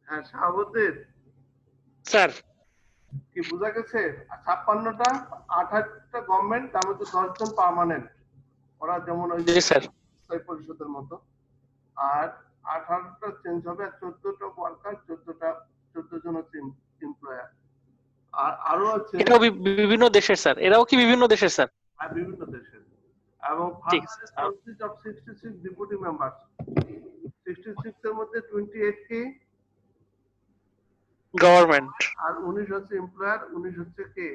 হ্যাঁ শাহাবুদ্দিন স্যার কি বোঝা গেছে? 56টা, 28টা গভর্নমেন্ট, তার মধ্যে 10 জন পার্মানেন্ট, ওরা যেমন ওই যে জি স্যার স্থায়ী পরিষদের মতো। আর 18টা চেঞ্জ হবে, আর 14টা ওয়ার্কার, 14 জন হচ্ছে এমপ্লয়ার। আর আরো আছে এটাও বিভিন্ন দেশের স্যার, এরাও কি বিভিন্ন দেশের স্যার? বিভিন্ন দেশের। এবং ঠিক ফার্দার আছে। Consist of 66 deputy members. 66 এর মধ্যে 28 কি গভর্নমেন্ট। আর 19 হচ্ছে এমপ্লয়ার, 19 হচ্ছে কে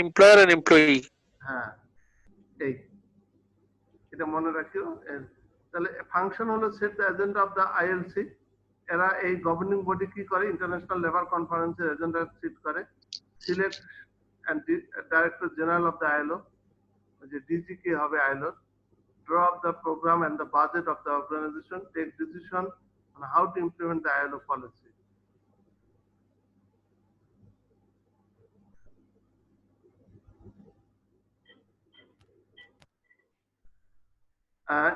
এমপ্লয়ার এন্ড এমপ্লয়ি। হ্যাঁ এই এটা মনে রাখিও। তাহলে ফাংশন হলো set the agenda of the ILC. এরা এই গভর্নিং বডি কি করে, ইন্টারন্যাশনাল লেবার কনফারেন্সের এজেন্ডা সেট করে, select and director general of the ILO, যে ডিজি কে হবে ILO, draw up the program and the budget of the organization, take decision on how to implement the ILO policy.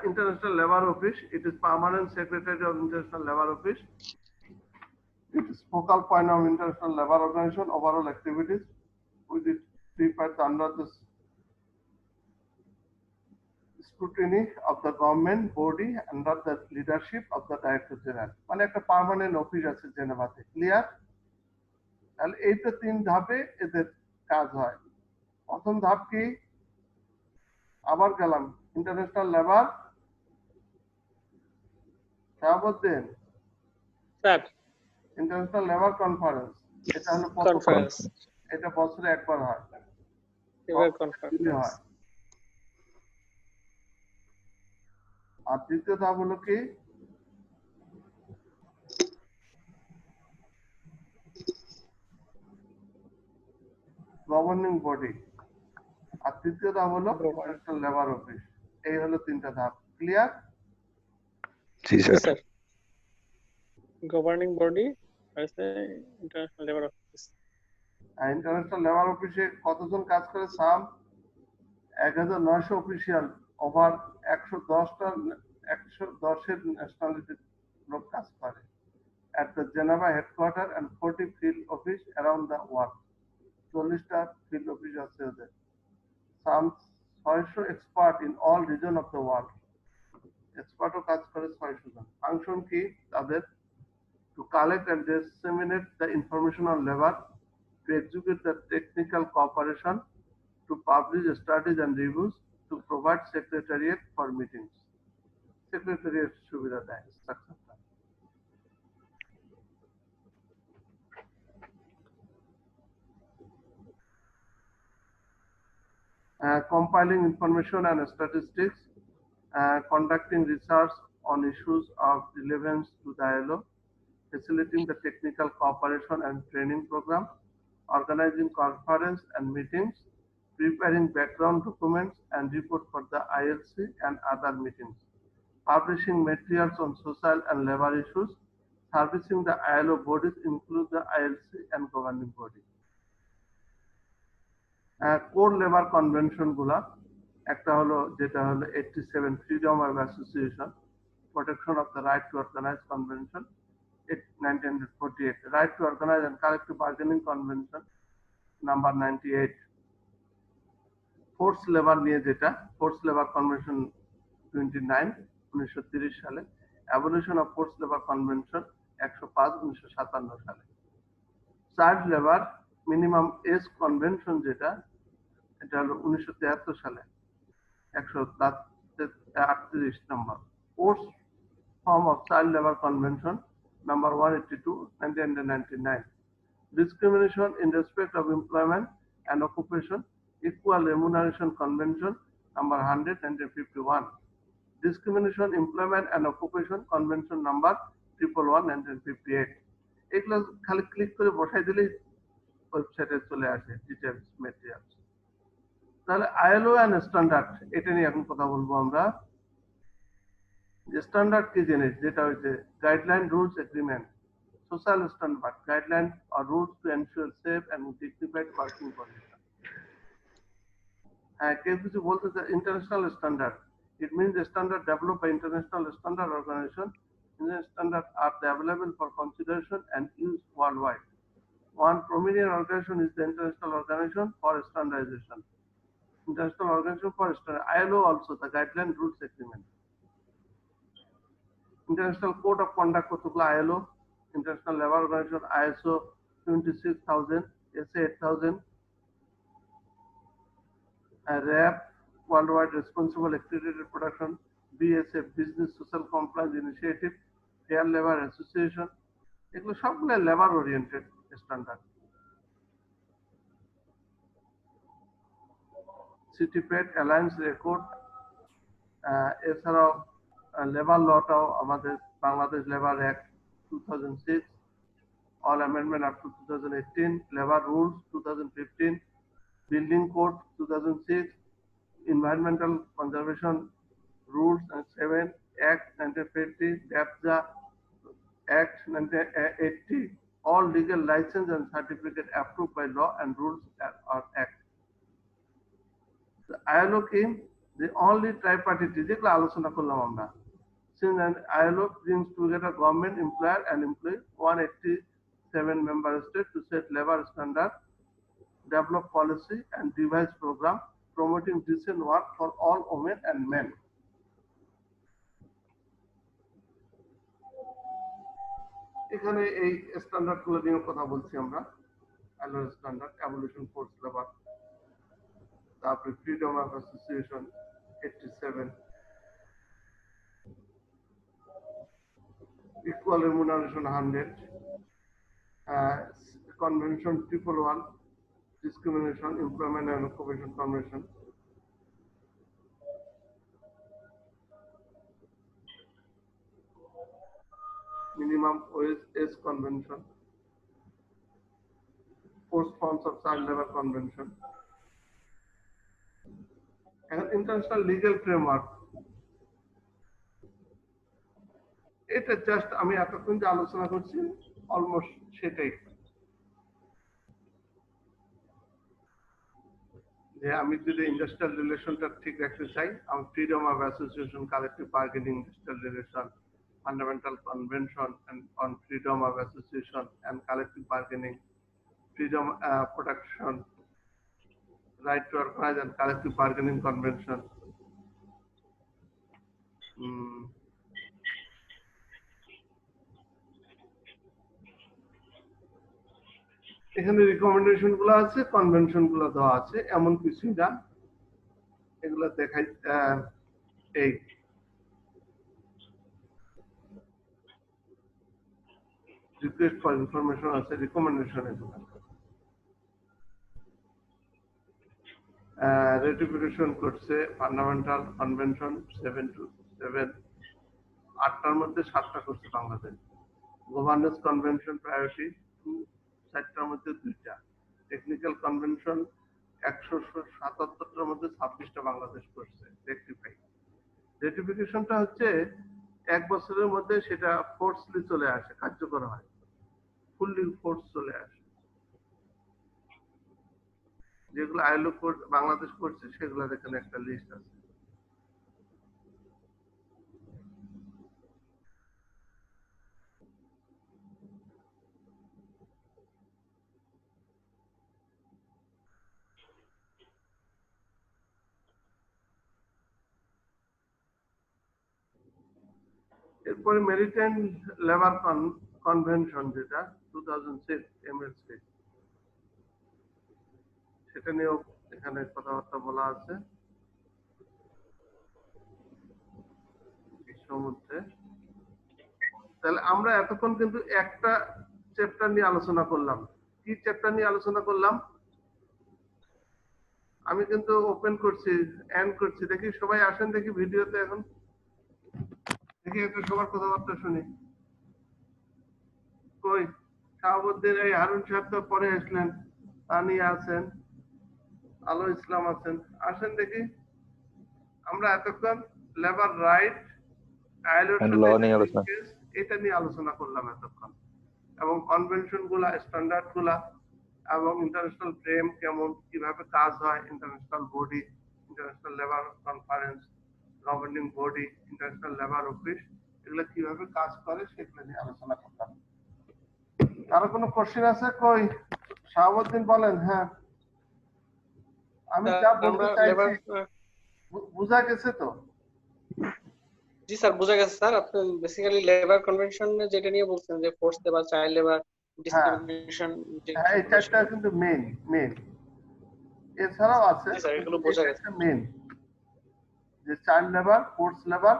International Labour Office, it is permanent secretary of International Labour Office. It is focal point of International Labour Organization overall activities, with it prepared under the scrutiny of the government body under the leadership of the Director General. মানে একটা permanent office আছে জেনেভাতে, clear? তাহলে এই তো 3 ধাপে এদের কাজ হয়। প্রথম ধাপ কি? আবার গেলাম international labour, Shahabuddin, sir international labour conference, এটা হলো কনফারেন্স, এটা বছরে একবার হয়, লেবার দিনে কনফারেন্স। হয়। আর দ্বিতীয় ধাপ হলো কি? Governing body. আর তৃতীয় ধাপ হলো ইন্টারন্যাশনাল লেবার অফিস। এই হলো 3টা ধাপ, ক্লিয়ার? জি স্যার। গভর্নিং বডি আছে international labour office. International labour অফিসে কতজন কাজ করে? সাম 1900 অফিসিয়াল, ওভার 110 এর ন্যাশনালিটির লোক কাজ করে at the Geneva headquarters and 40 field office around the world. 40টা field office আছে ওদের। Some 600 expert in all region of the world. এক্সপার্টও কাজ করে 600 জন। ফাংশন কি তাদের? To collect and disseminate the information on labor, to execute the technical cooperation, to publish studies and reviews, to provide secretariat for meetings. Secretariat সুবিধা দেয় স্ট্রাকচারটা। Compiling information and statistics, conducting research on issues of relevance to the ILO, facilitating the technical cooperation and training program, organizing conference and meetings, preparing background documents and report for the ILC and other meetings, publishing materials on social and labor issues, servicing the ILO bodies include the ILC and governing body. Core labour convention গুলা, একটা হলো যেটা হলো 87 freedom of association, protection of the right to organise convention 1948, right to organise and collective bargaining convention number 98, force labour নিয়ে যেটা force labour convention 29 1930 সালে, abolition of force labour convention 105 1957 সালে, child labour minimum age convention যেটা, এটা হলো 1973 সালে 138 নম্বর, force form of child labour convention number 182 1999, discrimination in respect of employment and occupation, equal remuneration convention number 100 1951, discrimination employment and occupation convention number 111 1958. এগুলো খালি click করে বসাই দিলেই ওয়েবসাইটে চলে আসে ডিটেইলস ম্যাটেরিয়ালস। তাহলে আইএলও এন্ড স্ট্যান্ডার্ড, এটা নিয়ে এখন কথা বলবো আমরা। যে স্ট্যান্ডার্ড কি জিনিস, যেটা হচ্ছে guideline, rules, agreement, social standard, guideline or rules to ensure safe and dignified working conditions. হ্যাঁ, কেউ কিছু বলতে চায় international standard. It means the standard developed by international standard organization. International standards are available for consideration and use worldwide. One prominent organization is the International Organization for Standardization. International Organization for Standardization, ILO also, the Guideline Rules Agreement. International Code of Conduct কতগুলো ILO, International Labour Organization ISO 26000, SA 8000, RAP, Worldwide Responsible Accredited Production, BSF, Business Social Compliance Initiative, Fair Labor Association, এগুলো সবগুলো labour oriented standard. সিটিপেড, alliance record, এছাড়াও labour লটাও আমাদের Bangladesh labour act 2006, all amendment up to 2018, labor rules 2015, building code 2006, environmental conservation rules and 7, act 1950, DAPJA act 1980, all legal license and certificate approved by law and rules or act. The ILO came, the only tripartite যেগুলো আলোচনা করলাম আমরা। Since an ILO brings together government, employer and employee, 187 member states to set labor standards, develop policy and devise program promoting decent work for all women and men. এখানে এই স্ট্যান্ডার্ডগুলো নিয়ে কথা বলছি আমরা। ILO standard, abolition force labour, তারপরে freedom of association 87, equal remuneration 100, convention 111, discrimination, employment and occupation convention, minimum wage convention, forced forms of child labor convention, and international legal framework. এটা just আমি এতক্ষণ যে আলোচনা করছি অলমোস্ট সেটাই, যে আমি যদি ইন্ডাস্ট্রিয়াল রিলেশনটা ঠিক রাখতে চাই, আমি freedom of association, collective bargaining, industrial relation, fundamental convention on freedom of association and collective bargaining, freedom protection, right to organise and collective bargaining convention, এখানে রিকমেন্ডেশন গুলো আছে, কনভেনশন গুলো দেওয়া আছে, এমন কিছুই না, এগুলো দেখাই। এই রিকোয়েস্ট ফর ইনফরমেশন আছে, রিকমেন্ডেশন এগুলো। রেটিফিকেশন করছে ফান্ডামেন্টাল কনভেনশন 7 to 7, 8টার মধ্যে 7টা করছে বাংলাদেশ। গভর্নেন্স কনভেনশন প্রায়োরিটি 2, 4টার মধ্যে 2টা। টেকনিক্যাল কনভেনশন 177টার মধ্যে 26টা বাংলাদেশ করছে রেক্টিফাই। রেটিফিকেশনটা হচ্ছে 1 বছরের মধ্যে সেটা ফোর্সলি চলে আসে, কার্যকর হয়, ফুললি ফোর্স চলে আসে। যেগুলো আইএলও বাংলাদেশ করছে সেগুলোর এখানে একটা লিস্ট আছে। এরপরে মেরিটাইম লেবার কনভেনশন যেটা 2006 MLC, সেটা নিয়েও এখানে কথাবার্তা বলা আছে। মধ্যে তাহলে আমরা এতক্ষণ কিন্তু একটা চ্যাপ্টার নিয়ে আলোচনা করলাম। কি চ্যাপ্টার নিয়ে আলোচনা করলাম? আমি কিন্তু ওপেন করছি, এন্ড করছি, দেখি সবাই আসেন, দেখি ভিডিওতে এখন, দেখি একটু সবার কথাবার্তা শুনি। কই শাহাবুদ্দিন, এই হারুন সাহেব তো পরে আসলেন, তানিয়া আছেন, আলো ইসলাম আছেন, আসেন দেখি। আমরা এতক্ষণ লেবার রাইট, এটা নিয়ে আলোচনা করলাম এতক্ষণ, এবং কনভেনশন গুলা, স্ট্যান্ডার্ড গুলা, এবং ইন্টারন্যাশনাল ফ্রেম কেমন, কিভাবে কাজ হয়, international body, international labour conference, governing body, international labour office, এগুলো কিভাবে কাজ করে সেগুলো নিয়ে আলোচনা করতাম। কারো কোনো কোশ্চেন আছে? কই শাহাবুদ্দিন বলেন। হ্যাঁ, আমি যা বলতে চাইছি বুঝা গেছে তো? জি স্যার, বোঝা গেছে স্যার। আপনি বেসিক্যালি লেবার কনভেনশন যেটা নিয়ে বলছেন যে ফোর্স লেবার, চাইল্ড লেবার, হ্যাঁ ডিসক্রিমিনেশন, যে হ্যাঁ, এই চারটা কিন্তু মেন মেন। এছাড়াও আছে, জি স্যার, এগুলো বোঝা গেছে। মেন যে child labour, force labour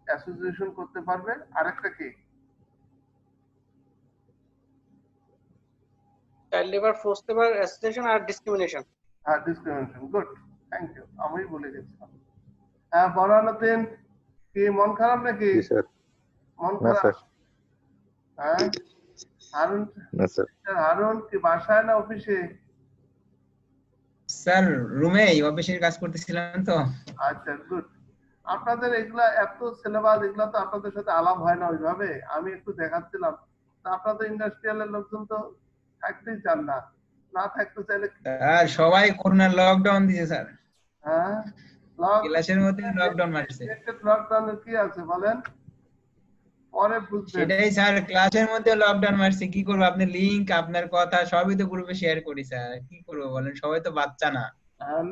association করতে পারবে। আরেকটা কি? Child labour, force labour association আর ডিসক্রিমিনেশন। হ্যাঁ, ডিসক্রিমিনেশন। গুড, থ্যাংক ইউ, আমি ভুলে গেছিলাম। হ্যাঁ, বরানুদ্দিন, কি মন খারাপ নাকি? জি স্যার। মন না খারাপ? স্যার। হ্যাঁ, হারুন, না স্যার। হারুন কি বাসায় না অফিসে? স্যার রুমে অফিসের কাজ করতেছিলাম তো। আচ্ছা, গুড। আপনাদের এগুলা এত সিলেবাস, এগুলা তো আপনাদের সাথে আলাপ হয় না ওইভাবে। আমি একটু দেখাচ্ছিলাম। তা আপনাদের ইন্ডাস্ট্রিয়ালের লোকজন তো থাকতেই চান না, না থাকতে চাইলে আর সবাই করোনার লকডাউন দিয়েছে স্যার। হ্যাঁ, ক্লাসের মধ্যে লকডাউন মারছে। লকডাউনের কি আছে বলেন, পরে বুঝবেন। সেটাই স্যার, ক্লাসের মধ্যে লকডাউন মারছে, কি করবো? আপনি লিংক, আপনার কথা সবই তো গ্রুপে শেয়ার করি স্যার, কি করবো বলেন? সবাই তো বাচ্চা না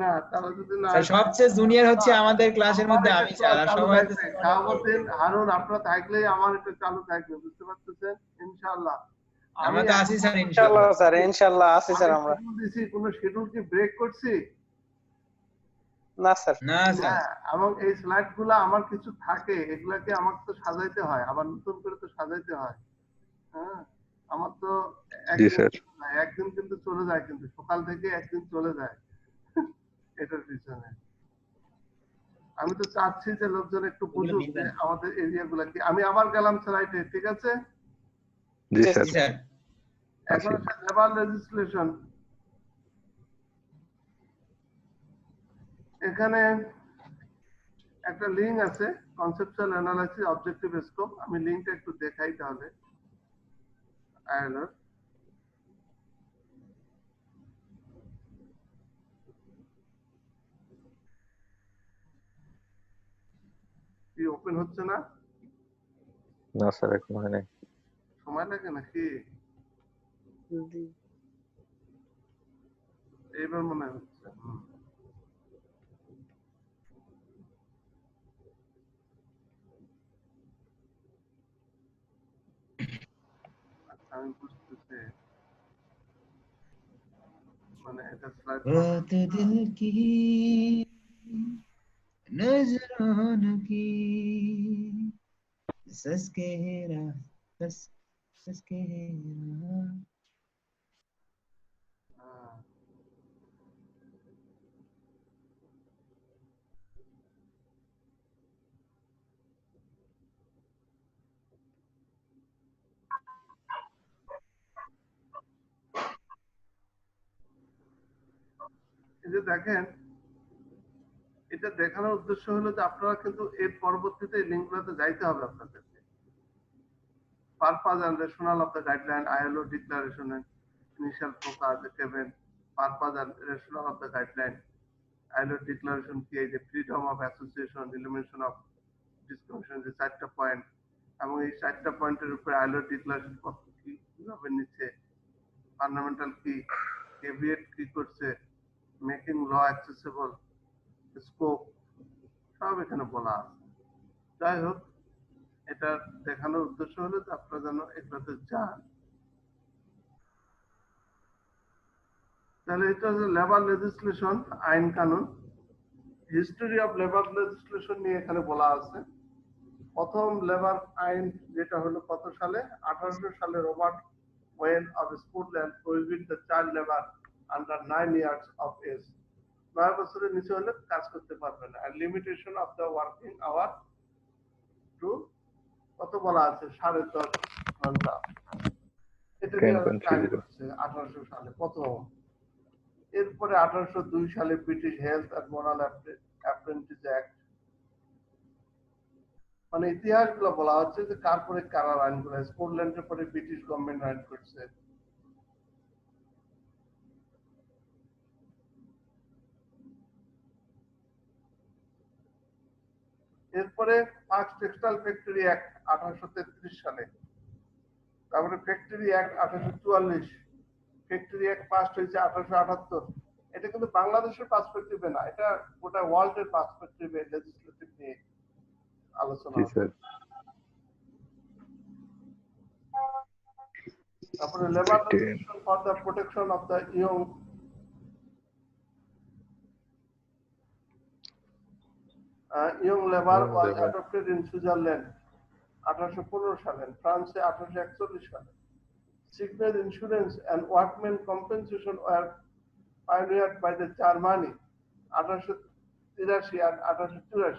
না, তারা যদি না স্যার। সবচেয়ে জুনিয়র হচ্ছে আমাদের ক্লাসের মধ্যে আমি স্যার, আর চালু সবাই তো থাকবে। শাহাবুদ্দিন, হারুন, আপনারা থাকলেই আমার এটা চালু থাকবে, বুঝতে পারতেছেন? ইনশাআল্লাহ। আমরা তো আছি স্যার, ইনশাআল্লাহ ইনশাআল্লাহ। স্যার, ইনশাআল্লাহ আছি স্যার আমরা। কোন শিডিউল কি ব্রেক করছি? না স্যার। না স্যার। হ্যাঁ, এবং এই স্লাইড গুলা আমার কিছু থাকে, এগুলাকে আমাকে তো সাজাইতে হয়, আবার নতুন করে তো সাজাইতে হয়। হ্যাঁ, আমার তো জি একদিন স্যার। একদিন কিন্তু চলে যায়, কিন্তু সকাল থেকে একদিন চলে যায় এটার পিছনে। আমি তো চাচ্ছি যে লোকজন একটু বুঝুক যে আমাদের এরিয়া গুলা কি। আমি আবার গেলাম স্লাইডে, ঠিক আছে? জি জি স্যার। স্যার। এখন লেবার লেজিসলেশন। এখানে একটা লিঙ্ক আছে, কনসেপচুয়াল অ্যানালাইসিস, অবজেক্টিভ স্কোপ। আমি লিঙ্কটা একটু দেখাই তাহলে। আয়লার কি ওপেন হচ্ছে না? না স্যার, এখন হয় নাই। সময় লাগে নাকি? এইবার মনে হচ্ছে। আচ্ছা, আমি বুঝতেছি। মানে এটা স্লাইড बहुत दिल की नजरों की सस के हेरा सस सस के हेरा। এই যে দেখেন, এটা দেখানোর উদ্দেশ্য হলো যে আপনারা কিন্তু এর পরবর্তীতে লিঙ্কগুলোতে যাইতে হবে আপনাদেরকে। Purpose and rationale of the guideline, ILO declaration and initial focus, given purpose and rationale of the guideline, ILO declaration কি, এই যে freedom of association, elimination of discrimination, যে 4টা পয়েন্ট, এবং এই 4টা পয়েন্টের উপরে ILO declaration কত কি কিভাবে নিচ্ছে, ফান্ডামেন্টাল কি, কেভিয়েট কি করছে, মেকিং ল অ্যাক্সেসিবল, স্কোপ, সব এখানে বলা আছে। যাই হোক, এটা দেখানোর উদ্দেশ্য হলো যে আপনারা যেন এগুলোতে যান। তাহলে এটা হচ্ছে লেবার লেজিসলেশন, আইন কানুন। হিস্টোরি অফ লেবার লেজিসলেশন নিয়ে এখানে বলা আছে। প্রথম লেবার আইন যেটা হলো কত সালে? 1800 সালে Robert Owen of Scotland prohibit the child labour under 9 years of age. 9 বছরের নিচে হলে কাজ করতে পারবে না। আর limitation of the working hour to কত বলা আছে? 10.5 ঘন্টা। এটা নিয়ে আইন করছে 1800 সালে প্রথম। এরপরে 1802 সালে British health and moral apprentice act. মানে ইতিহাস গুলো বলা হচ্ছে যে তারপরে কারা আইন গুলো, স্কটল্যান্ডের পরে ব্রিটিশ গভর্নমেন্ট আইন করছে। এরপরে ফার্স্ট টেক্সটাইল ফ্যাক্টরি অ্যাক্ট 1833 সালে, তারপরে factory act 1844, factory act pass হয়েছে 1878। এটা কিন্তু বাংলাদেশের পার্সপেক্টিভে না, এটা গোটা ওয়ার্ল্ডের পার্সপেক্টিভে লেজিসলেটিভ নিয়ে আলোচনা। জি স্যার। তারপরে labour legislation for the protection of the young, young labor Young was labor. adopted in Switzerland 1815 সালে, ফ্রান্সে 1841 সালে। Sickness insurance and workmen compensation were pioneered by the Germany 1883 and 1884.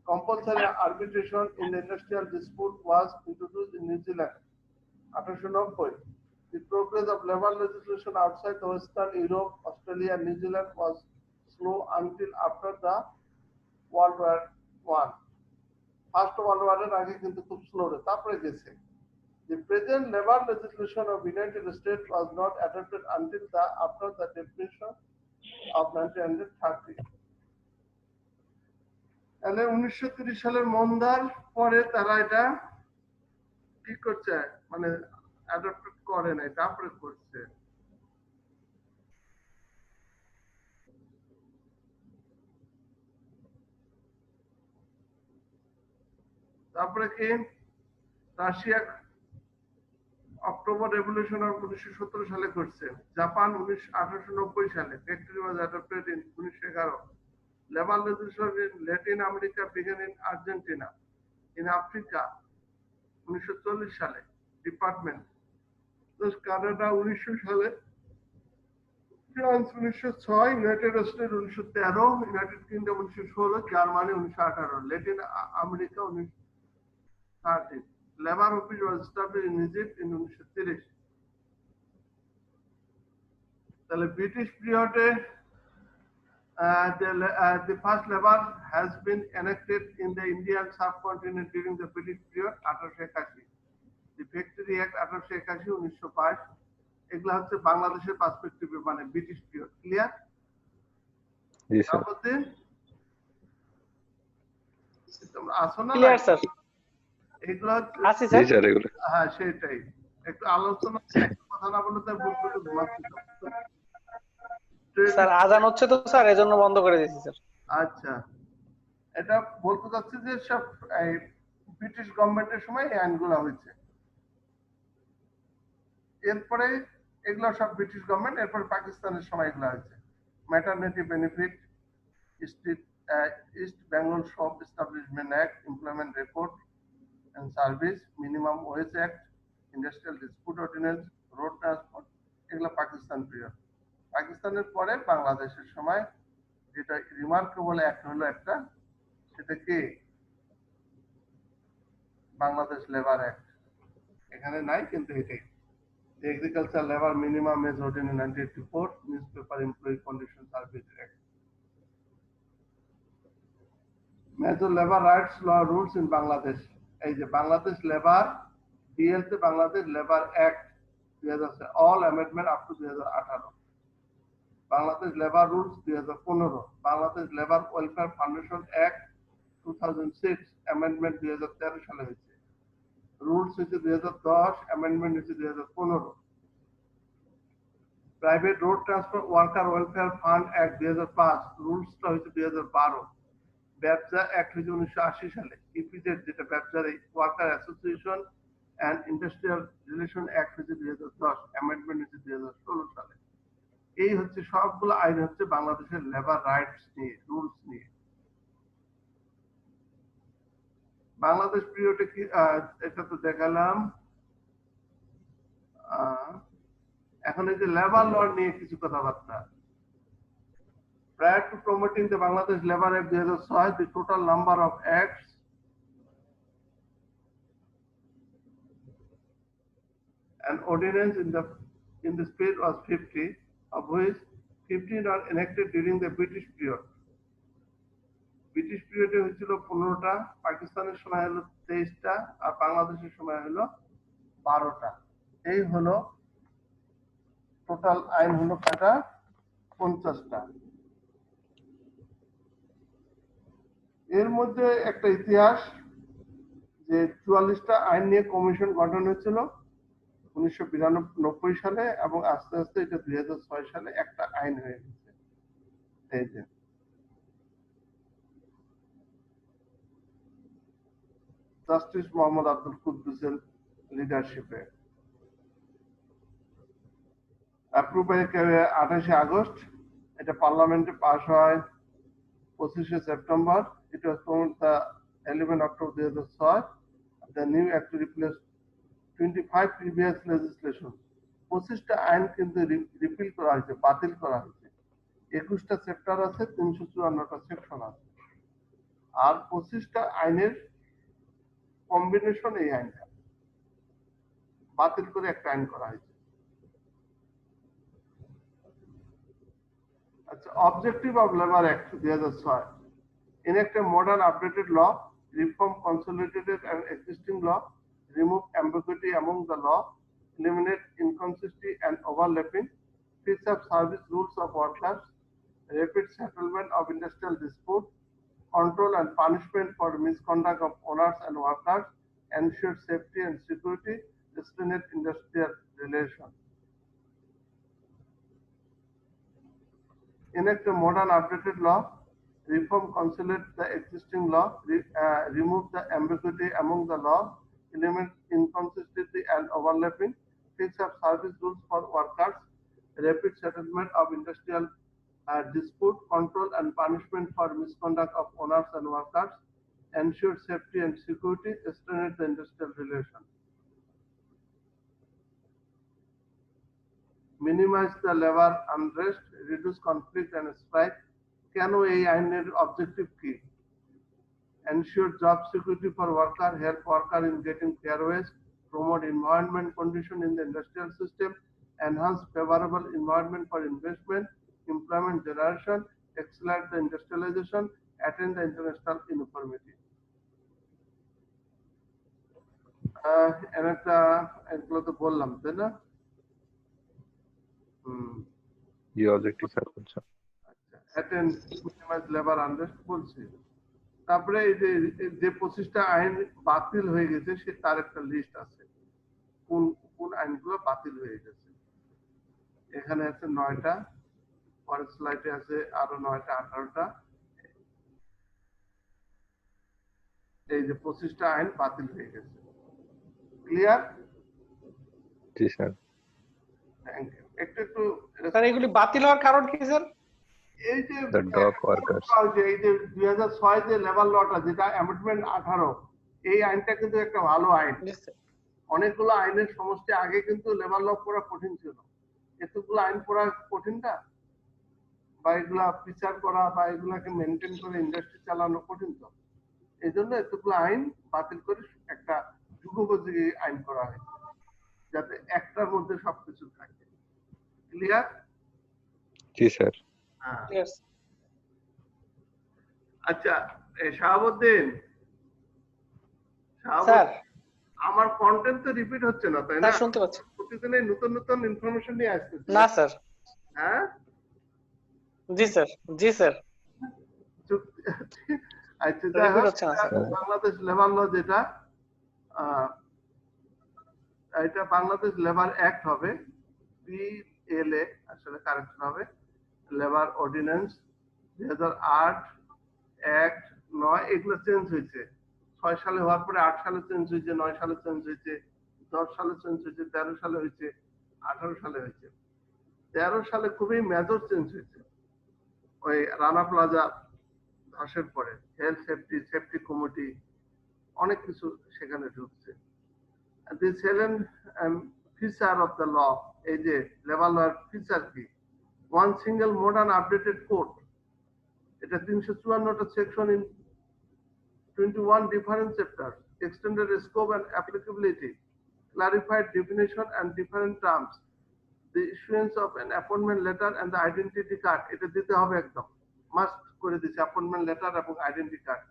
Compulsory arbitration in the industrial dispute was introduced in New Zealand 1890. The progress of labor legislation outside the Western Europe, Australia, and New Zealand was slow until after the World War I. First World War এর আগে কিন্তু খুব slow, তারপরে গেছে। The present labor legislation of United States was not adopted until after the definition of 1930. তাহলে 1930 সালের মন্দার পরে তারা এটা কি করছে, মানে অ্যাডপ্ট করে নাই, তারপরে করছে। তারপরে কি রাশিয়া অক্টোবর রেভলিউশন 1917 সালে করছে। জাপান 1890 সালে। Factory was adopted in 1911। Labour legislation in Latin America began in Argentina. In Africa 1940 সালে ডিপার্টমেন্ট। কানাডা 1900 সালে, France 1906, United States 1913, United Kingdom 1916, Germany 1918, Latin America 1930। Labor office was established in Egypt in 1930। তাহলে British পিরিয়ডে the first labor has been enacted in the Indian subcontinent during the British period 1881। The Factory Act 1881, 1905। এগুলা হচ্ছে বাংলাদেশের পার্সপেক্টিভে, মানে British period. Clear? জি sir. তারপরে তোমরা আসো না? Clear sir. এগুলো হচ্ছে, আসি জি স্যার। স্যার এগুলো। হ্যাঁ সেটাই, একটু আলোচনা কথা না বললে তার বুঝতে তো ঘুমাচ্ছি। স্যার আজান হচ্ছে তো স্যার, এজন্য বন্ধ করে দিয়েছি স্যার। আচ্ছা, এটা বলতে চাচ্ছি যে সব ব্রিটিশ গভর্নমেন্টের সময় এই আইনগুলো হয়েছে। এরপরে এগুলো সব ব্রিটিশ গভর্নমেন্ট, এরপরে পাকিস্তানের সময় এগুলো হয়েছে। Maternity benefit, east Bengal shop establishment act, employment record and service, minimum wage act, industrial dispute ordinance, road transport, এগুলো পাকিস্তান পিরিয়ড। পাকিস্তানের পরে বাংলাদেশের সময় যেটা রিমার্কেবল অ্যাক্ট হলো একটা, সেটা কি বাংলাদেশ লেবার অ্যাক্ট। এখানে নাই কিন্তু এটাই, agriculture labour minimum age ordinance 1984, newspaper employee condition service act. Major labour rights law rules in Bangladesh, এই যে বাংলাদেশ লেবার ডিএলতে Bangladesh labour act 2000, all amendment up to 2018। Bangladesh labour rules 2015, Bangladesh labour welfare foundation act 2006, amendment 2013 সালে হয়েছে। Rules হয়েছে 2010, amendment হয়েছে 2015। Private road transport worker welfare fund act 2005, রুলসটা হয়েছে 2012। ব্যবসা অ্যাক্ট হয়েছে 1980 সালে। ইপিজেড যেটা ব্যবসার worker association and industrial relation act হয়েছে 2010, অ্যামেন্ডমেন্ট হয়েছে 2016 সালে। এই হচ্ছে সবগুলো আইন হচ্ছে বাংলাদেশের লেবার রাইটস নিয়ে, রুলস নিয়ে। বাংলাদেশ পিরিয়ডে কি, এটা তো দেখালাম। এখন এই যে লেবার ল নিয়ে কিছু কথাবার্তা। Prior to promoting the Bangladesh Labour Act 2006, the total number of acts and ordinance in the state was 50, of which 15 are enacted during the British period. British পিরিয়ডে হয়েছিল 15টা, পাকিস্তানের সময় হলো 23টা, আর বাংলাদেশের সময় হলো 12টা। এই হলো টোটাল আইন হলো কয়টা? 50টা। এর মধ্যে একটা ইতিহাস যে 44টা আইন নিয়ে কমিশন গঠন হয়েছিল 1992 সালে এবং আস্তে আস্তে এটা 2006 সালে একটা আইন হয়ে গেছে। এই যে জাস্টিস মোহাম্মদ আব্দুল কুদ্দুসের লিডারশিপে অ্যাপ্রুভ হয়ে 28 আগস্ট, এটা পার্লামেন্টে পাস হয় 25 September. It was promoted the 11 October 2006। The new act replaced 25 previous legislation. 25টা আইন কিন্তু রিপিল করা হয়েছে, বাতিল করা হয়েছে। 21টা চ্যাপ্টার আছে, 354টা সেকশন আছে। আর 25টা আইনের কম্বিনেশন এই আইনটা বাতিল করে একটা আইন করা হয়েছে। আচ্ছা, objective of labour act 2006 enact a modern updated law, reform consolidated and existing law, remove ambiguity among the law, eliminate inconsistency and overlapping, fix up service rules of workers, rapid settlement of industrial dispute, control and punishment for misconduct of owners and workers, ensure safety and security, stimulate industrial relations. Enact a modern updated law, reform consolidate the existing law, remove the ambiguity among the law, eliminate inconsistency and overlapping, fix up service rules for workers, rapid settlement of industrial dispute, control and punishment for misconduct of owners and workers, ensure safety and security, stimulate the industrial relations. Minimize the labor unrest, reduce conflict and strike. কেন এই আইনের objective কি? Ensure job security for worker, help worker in getting fair wage, promote environment condition in the industrial system, enhance favorable environment for investment, employment generation, accelerate the industrialization, attain the international uniformity. এগুলো তো বললাম, তাই না? জি objective sir বলছো। Attend minimise labour unrest বলছি। তারপরে এই যে 25টা আইন বাতিল হয়ে গেছে সে তার একটা লিস্ট আছে, কোন কোন আইনগুলো বাতিল হয়ে গেছে। এখানে আছে 9টা, পরের স্লাইডে আছে আরো 9টা, 18টা। এই যে 25টা আইন বাতিল হয়ে গেছে। ক্লিয়ার? জি স্যার। Thank you. একটু স্যার এগুলি বাতিল হওয়ার কারণ কি স্যার? এই যে ডগ ওয়ার্কার্স, এই যে 2006 যে লেবার লটা, যেটা অ্যামেন্ডমেন্ট 18, এই আইনটা কিন্তু একটা ভালো আইন। অনেকগুলো আইনের সমষ্টি আগে কিন্তু লেবার ল পড়া কঠিন ছিল, এতগুলো আইন পড়া কঠিন না, বা এগুলা বিচার করা বা এগুলাকে মেনটেন করে ইন্ডাস্ট্রি চালানো কঠিন। তো এই জন্য এতগুলো আইন বাতিল করে একটা যুগোপযোগী আইন করা হয়েছে, যাতে একটার মধ্যে সবকিছু থাকে। ক্লিয়ার? জি স্যার। আচ্ছা, শাহাবুদ্দিন, স্যার আমার কন্টেন্ট তো রিপিট হচ্ছে না, তাই না? স্যার শুনতে পাচ্ছি। প্রতিদিনই নতুন নতুন ইনফরমেশন নিয়ে আসতেছি। না স্যার। হ্যাঁ জি স্যার, জি স্যার। আচ্ছা, রিপিট হচ্ছে না স্যার। বাংলাদেশ লেবার ল যেটা, এটা বাংলাদেশ লেবার অ্যাক্ট হবে, PLA আসলে কারেকশন হবে, লেবার অর্ডিন্যান্স 2008 অ্যাক্ট 9, এগুলো চেঞ্জ হয়েছে। 6 সালে হওয়ার পরে 8 সালে চেঞ্জ হয়েছে, 9 সালে চেঞ্জ হয়েছে, 10 সালে চেঞ্জ হয়েছে, 13 সালে হয়েছে, 18 সালে হয়েছে। 13 সালে খুবই মেজর চেঞ্জ হয়েছে, ওই রানা প্লাজা ধসের পরে হেলথ সেফটি কমিটি অনেক কিছু সেখানে ঢুকছে। দিস হেলেন ফিচার অফ দ্য ল, এই যে লেবার লর ফিচার কি? One single modern updated code, এটা 354টা section in 21 different chapters, extended scope and applicability, clarified definition and different terms, the issuance of an appointment letter and the identity card, এটা দিতে হবে একদম মাস্ট করে দিছে, অ্যাপয়েন্টমেন্ট লেটার এবং identity card.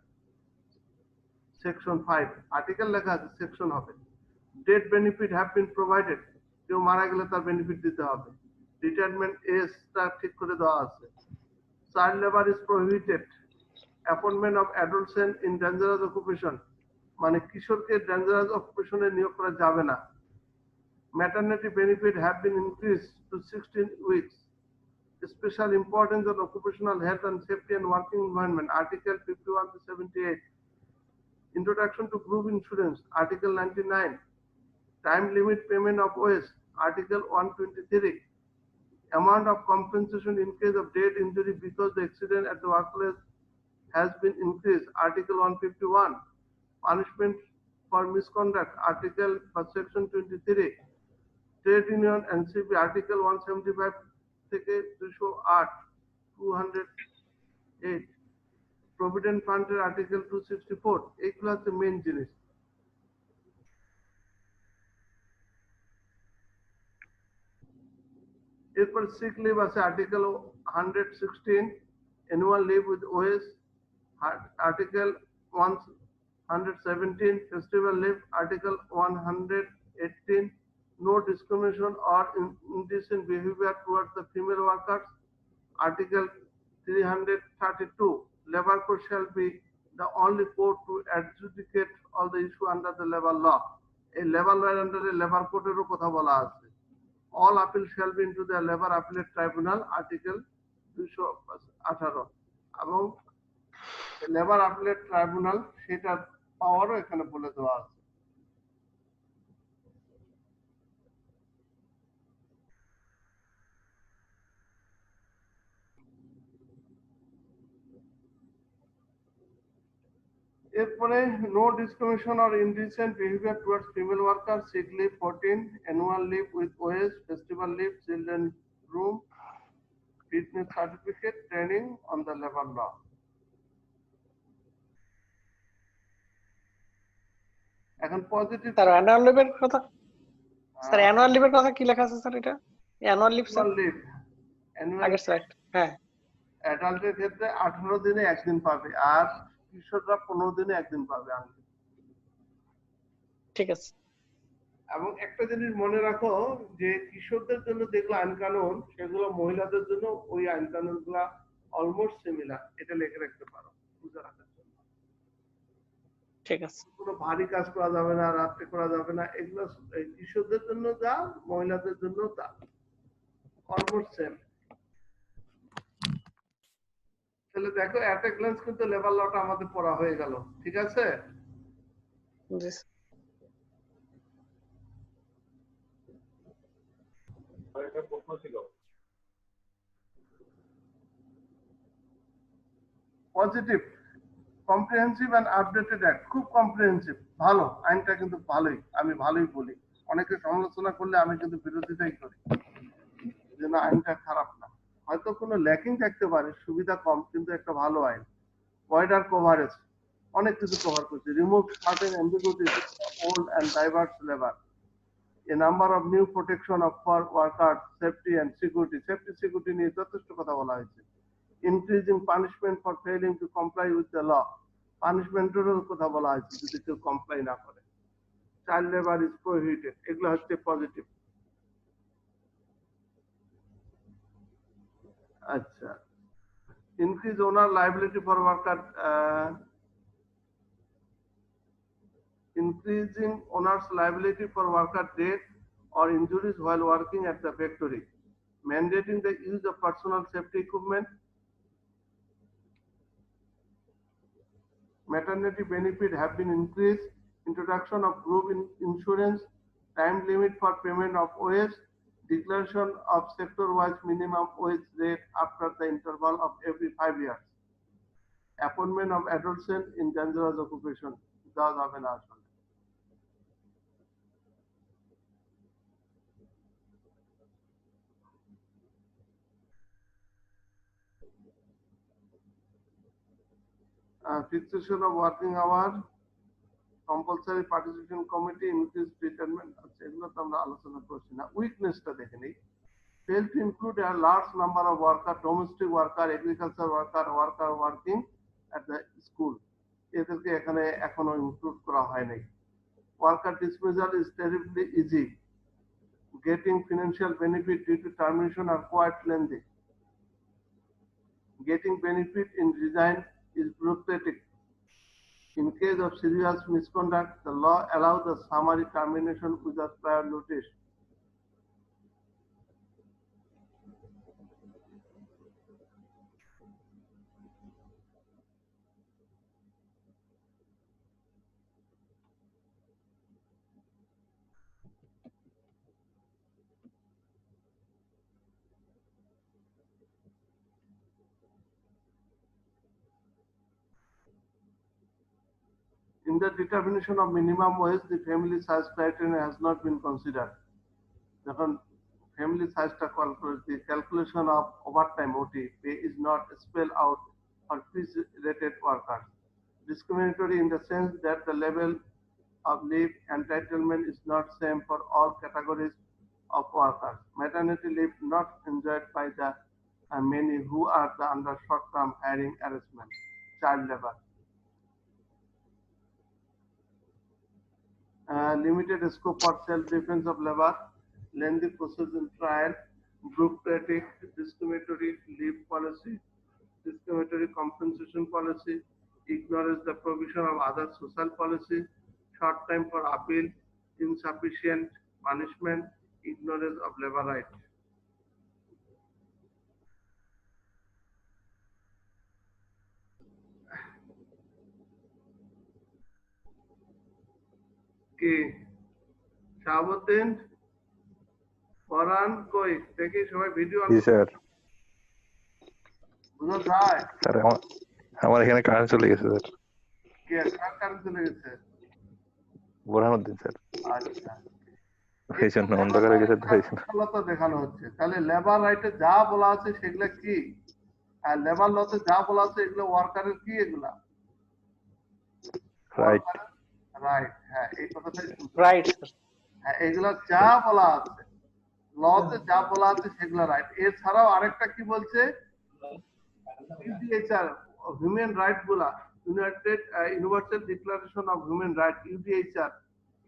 Section 5 article লেখা আছে, সেকশন হবে। Death benefit have been provided, কেউ মারা গেলে তার বেনিফিট দিতে হবে। রিটায়ারমেন্ট এজটা ঠিক করে দেওয়া আছে। Child labour is prohibited, Appointment of adolescent in dangerous occupation, মানে কিশোরকে dangerous occupation এ নিয়োগ করা যাবে না। Maternity benefit have been increased to 16 weeks. Special importance on occupational health and safety and working environment, Article 51 to 78. Introduction to group insurance, Article 99. Time limit payment of OS, Article 123. Amount of compensation in case of death, injury because the accident at the workplace has been increased, Article 151. Punishment for misconduct, Article Section 23. Trade Union NCP, Article 175 থেকে 208, 208. Provident Fund Article 264. এইগুলো হচ্ছে main জিনিস। এরপর sick leave আছে Article 116, annual leave with OS, Article 117, festival leave, Article 118, no discrimination or indecent behavior towards the female workers, Article 332, labor court shall be the only court to adjudicate all the issue under the labor law. এই labor law under the labor court এরও কথা বলা আছে। All appeal shall be into the labor appellate tribunal, Article 218, এবং labour appellate tribunal সেটার পাওয়ারও এখানে বলে দেওয়া আছে। এরপরে no discrimination or indecent behavior towards female workers, sick leave 14, annual leave with OS, festival leave, children room, fitness certificate, training on the labor law. এখন positive sir annual লিভের কথা, sir annual লিভের কথা কি লেখা আছে স্যার? এটা annual leave sir leave annual আগের slide. হ্যাঁ, অ্যাডাল্টের ক্ষেত্রে 18 দিনে একদিন পাবে, আর কিশোররা 15 দিনে একদিন পাবে। ঠিক আছে। এবং একটা জিনিস মনে রাখো যে কিশোরদের জন্য যেগুলো আইন কানুন সেগুলো মহিলাদের জন্য ওই আইন কানুন গুলা অলমোস্ট সিমিলার, এটা লিখে রাখতে পারো বুঝে রাখার জন্য। ঠিক আছে। কোনো ভারী কাজ করা যাবে না, রাত্রে করা যাবে না, এগুলো কিশোরদের জন্য যা মহিলাদের জন্য তা অলমোস্ট সেম। তাহলে দেখো এট এ গ্ল্যান্স কিন্তু লেবার লটা আমাদের পড়া হয়ে গেল, ঠিক আছে? জি positive, comprehensive and updated act, খুব কম্প্রিহেন্সিভ, ভালো আইনটা কিন্তু ভালোই, আমি ভালোই বলি। অনেকে সমালোচনা করলে আমি কিন্তু বিরোধিতাই করি যে না আইনটা খারাপ না, হয়তো কোনো ল্যাকিং থাকতে পারে, সুবিধা কম, কিন্তু একটা ভালো আইন। ওয়াইডার কভারেজ, অনেক কিছু কভার করছে, remove certain ambiguities old and diverse labour, a number of new protection of for workers safety and security, safety security নিয়ে যথেষ্ট কথা বলা হয়েছে। increasing punishment for failing to comply with the law, পানিশমেন্টেরও কথা বলা হয়েছে যদি কেউ কমপ্লাই না করে। চাইল্ড লেবার ইজ প্রহিবিটেড, এগুলো হচ্ছে পজিটিভ। আচ্ছা, increase owner liability for worker, increasing owner's liability for worker death or injuries while working at the factory, mandating the use of personal safety equipment, maternity benefit have been increased, introduction of group insurance, time limit for payment of OS, declaration of sector-wise minimum wage rate after the interval of every 5 years, appointment of adolescent in dangerous occupation, দেওয়া যাবে না আসলে। Fixation of working hour, compulsory participation committee, increased retirement, আচ্ছা এগুলো তো আমরা আলোচনা করছি না। উইকনেসটা দেখে নেই, fail to include a large number of worker, domestic worker, agriculture worker, worker working at the school, এদেরকে এখানে এখনো ইনক্লুড করা হয় নাই। Worker dismissal is terribly easy, getting financial benefit due to termination are quite lengthy, getting benefit in resign is bureaucratic. In case of serious misconduct, the law allows the summary termination without prior notice. In the determination of minimum wage, the family size criterion has not been considered. The family size the calculation of overtime OT pay is not spelled out for fees-rated workers. Discriminatory in the sense that the level of leave entitlement is not same for all categories of workers. Maternity leave not enjoyed by the many who are under short-term hiring arrangement, child labor. Limited scope for self-defense of labor, lengthy process in trial, bureaucratic, discriminatory leave policy, discriminatory compensation policy, ignores the provision of other social policy, short time for appeal, insufficient punishment, ignorance of labor rights. কি শাহাবুদ্দিন ফরহান কই দেখি সবাই video জি sir. বুঝা যায়? Sir আমার এখানে current চলে গেছে স্যার। কি কার কারেন্ট চলে গেছে? বোরহানুদ্দিন স্যার। আচ্ছা, এই জন্য অন্ধকারে গেছে তো দেখানো হচ্ছে। তাহলে লেবার রাইটে যা বলা আছে সেগুলা কি, আর লেবার লতে যা বলা আছে এগুলো ওয়ার্কারের কি, এগুলা রাইট রাইট। হ্যাঁ, এই কথাটাই রাইট। হ্যাঁ, এগুলা যা বলা আছে লতে যা বলা আছে সেগুলা রাইট। এছাড়াও আরেকটা কি বলছে, ইউডিএইচআর হিউম্যান রাইট গুলা, universal declaration of human right,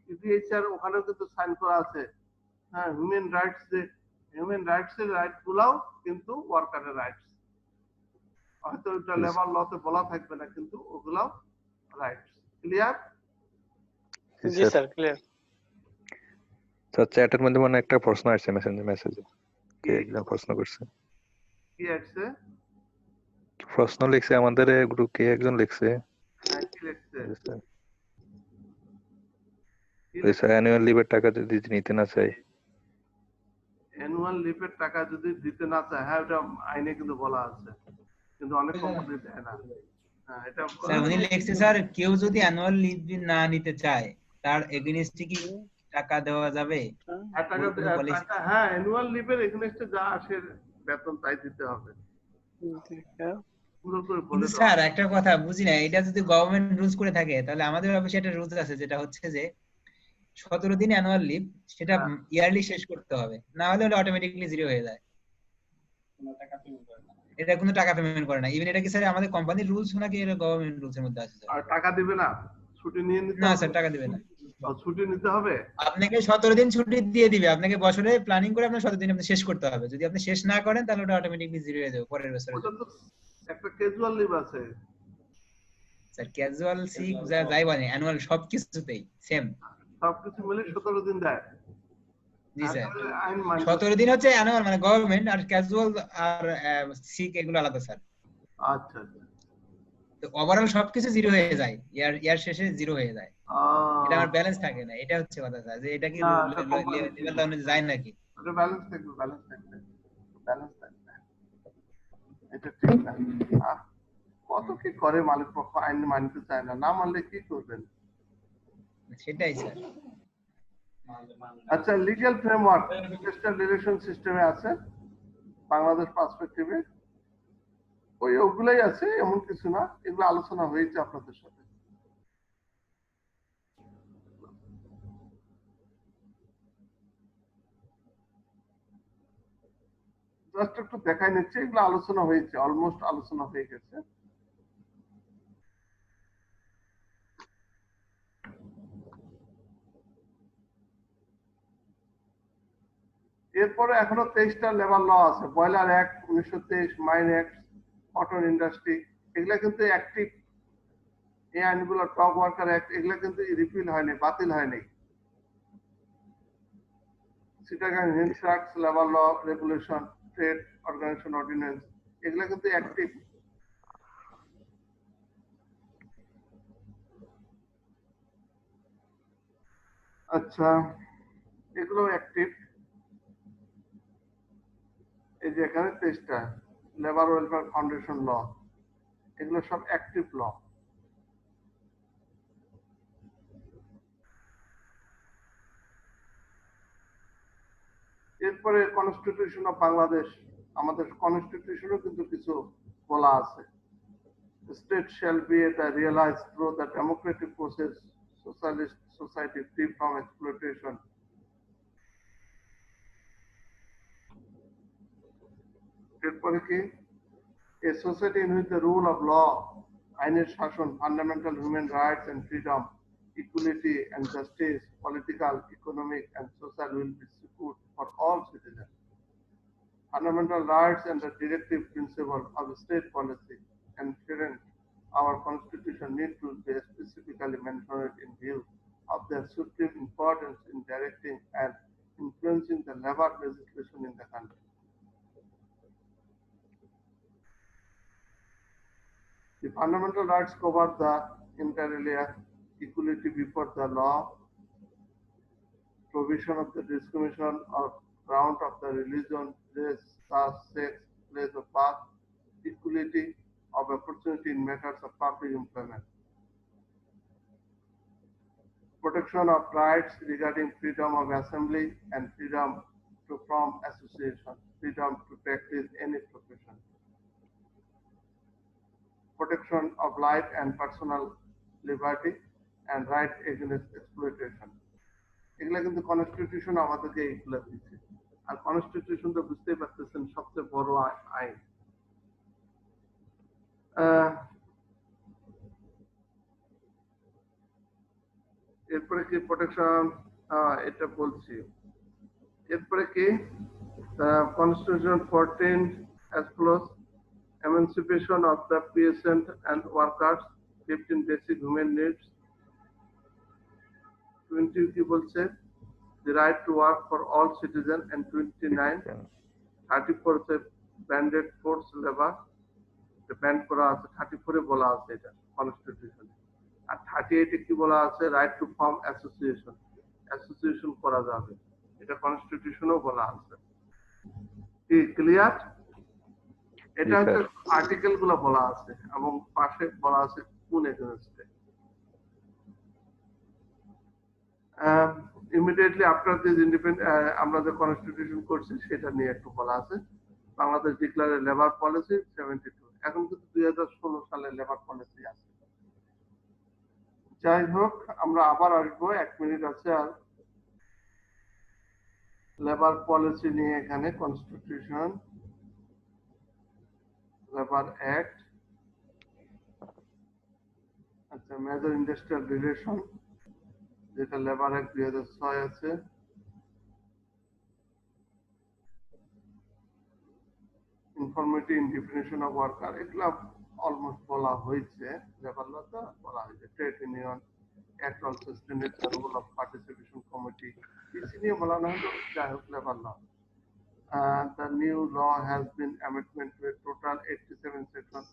UDHR ওখানেও কিন্তু সাইন করা আছে। হ্যাঁ, হিউম্যান রাইটস এর রাইট গুলাও কিন্তু ওয়ার্কারের রাইটস। হয়তো এটা লেবার লতে বলা থাকবে না, কিন্তু ওগুলাও রাইটস। ক্লিয়ার? জি স্যার, ক্লিয়ার। স্যার চ্যাটের মধ্যে মানে একটা প্রশ্ন আসছে মেসেজে। কে একজন প্রশ্ন করছে। কি আসছে? প্রশ্ন লিখছে আমাদের গ্রুপ কে একজন লিখছে। কি লিখছে? অ্যানুয়াল লিভের টাকা যদি নিতে না চাই, অ্যানুয়াল লিভের টাকা যদি দিতে না চায়, হ্যাঁ এটা আইনে কিন্তু বলা আছে, কিন্তু অনেক কোম্পানি দেয় না। হ্যাঁ, এটা স্যার উনি লিখছে স্যার কেউ যদি অ্যানুয়াল লিভ না নিতে চায় তার এগেইনস্টে কি টাকা দেওয়া যাবে? হ্যাঁ, অ্যানুয়াল লিভের এগেইনস্টে যা আসে বেতন তাই দিতে হবে। কিন্তু স্যার একটা কথা বুঝি না, এটা যদি গভর্নমেন্ট রুলস করে থাকে তাহলে আমাদের অফিসে একটা রুলস আছে যেটা হচ্ছে যে 17 দিন অ্যানুয়াল লিভ সেটা ইয়ারলি শেষ করতে হবে, না হলে ওটা অটোমেটিক্যালি জিরো হয়ে যায়। এটা কোনো টাকা পেমেন্ট করে না। ইভেন এটা কি স্যার আমাদের কোম্পানির রুলস নাকি এটা গভর্নমেন্ট রুলস এর মধ্যে আছে স্যার? আর টাকা দিবে না, ছুটি নিয়ে নিতে না হবে? স্যার টাকা দিবে না। ছুটি নিতে হবে? আপনাকে 17 দিন ছুটি দিয়ে দিবে, আপনাকে বছরে প্ল্যানিং করে আপনার 17 দিন আপনি শেষ করতে হবে। যদি আপনি শেষ না করেন তাহলে ওটা অটোমেটিক্যালি জিরো হয়ে যাবে পরের বছরে। ওটা তো একটা ক্যাজুয়াল লিভ আছে স্যার। ক্যাজুয়াল সিক যাই বলে অ্যানুয়াল সবকিছুতেই সেম, সবকিছু মিলে 17 দিন দেয়। জি স্যার। 17 দিন হচ্ছে অ্যানুয়াল মানে গভর্নমেন্ট, আর ক্যাজুয়াল আর সিক এগুলো আলাদা স্যার। আচ্ছা, তো ওভারঅল সবকিছু জিরো হয়ে যায়, ইয়ার শেষে জিরো হয়ে যায়। এটা আমার ব্যালেন্স থাকে না, এটা হচ্ছে কথা স্যার। যে এটা কি লেভেল ডাউনে যায় নাকি? এটা ব্যালেন্স থাকবে, ব্যালেন্স থাকবে। এটা ঠিক না। কত কি করে মালিক পক্ষ, আইন মানতে চায় না, না মানলে কি করবেন? সেটাই স্যার। আচ্ছা, লিগ্যাল ফ্রেমওয়ার্ক ইন্ডাস্ট্রিয়াল রিলেশন সিস্টেমে আছে বাংলাদেশ পার্সপেক্টিভে, ওগুলাই আছে, এমন কিছু না। এগুলো আলোচনা হয়েছে আপনাদের সাথে। জাস্ট একটু দেখাই নিচ্ছে, এগুলো আলোচনা হয়েছে, অলমোস্ট আলোচনা হয়ে গেছে। এরপরে এখনো 23টা লেবার ল আছে। Boiler act 1923, mine act, cotton industry, এগুলা কিন্তু অ্যাক্টিভ, এই আইনগুলো টপ ওয়ার্কার অ্যাক্ট, এগুলা কিন্তু রিপিল হয়নি, বাতিল হয়নি। Chittagong hills act, labour law regulation, trade organisation ordinance, এগুলা কিন্তু অ্যাক্টিভ। আচ্ছা, এগুলো অ্যাক্টিভ। এই যে এখানে 23টা লেবার ওয়েলফেয়ার ফাউন্ডেশন ল, এগুলো সব অ্যাক্টিভ ল। এরপরে কনস্টিটিউশন অফ বাংলাদেশ, আমাদের কনস্টিটিউশনও কিন্তু কিছু বলা আছে। State shall be realized through the democratic process, socialist society free from exploitation. এরপরে কি, a society in which the rule of law, আইনের শাসন, fundamental human rights and freedom, equality and justice, political, economic and social will be secured for all citizens. Fundamental rights and the directive principle of state policy and inherent our constitution need to be specifically mentioned in view of their supreme importance in directing and influencing the labor legislation in the country. The fundamental rights cover the inter alia, equality before the law, provision of the discrimination of ground of the religion, race, caste, sex, place of birth, equality of opportunity in matters of public employment. Protection of rights regarding freedom of assembly and freedom to form association, freedom to practice any profession. Protection of life and personal liberty and right against exploitation. এগুলা কিন্তু constitution আমাদেরকে এইগুলা দিচ্ছে। আর constitution তো বুঝতেই পারতেছেন সবচেয়ে বড় আইন। এরপরে কি প্রোটেকশন, এটা বলছি। এরপরে কি constitution 14 as follows: emancipation of the peasant and workers, 15 basic human needs, 20 কি বলছে, the right to work for all citizens, and 29 34 হচ্ছে banded forced labor, ব্যান্ড করা আছে 34 এ বলা আছে এটা কনস্টিটিউশনে। আর 38 এ কি বলা আছে, right to form association, association করা যাবে, এটা কনস্টিটিউশনেও বলা আছে। কি ক্লিয়ার? এটা হচ্ছে আর্টিকেল গুলো বলা আছে এবং পাশে বলা আছে কোন এগেইনস্টে। ইমিডিয়েটলি আফটার দিস ইন্ডিপেন্ডেন্ট আমরা যে কনস্টিটিউশন করছি সেটা নিয়ে একটু বলা আছে। বাংলাদেশ ডিক্লারে লেবার পলিসি 72, এখন কিন্তু 2016 সালে লেবার পলিসি আছে। যাই হোক, আমরা আবার আসবো, 1 মিনিট আছে আর। লেবার পলিসি নিয়ে এখানে কনস্টিটিউশন, লেবার অ্যাক্ট, আচ্ছা মেজর ইন্ডাস্ট্রিয়াল রিলেশন যেটা লেবার অ্যাক্ট 2006 আছে, informative in definition of worker, এগুলা অলমোস্ট বলা হয়েছে, লেবার ল তো বলা হয়েছে। Trade union act also standard the rule of participation committee, PC নিয়ে বলা না হলো, যাই হোক labour law. The new law has been amendment to a total 87 sections.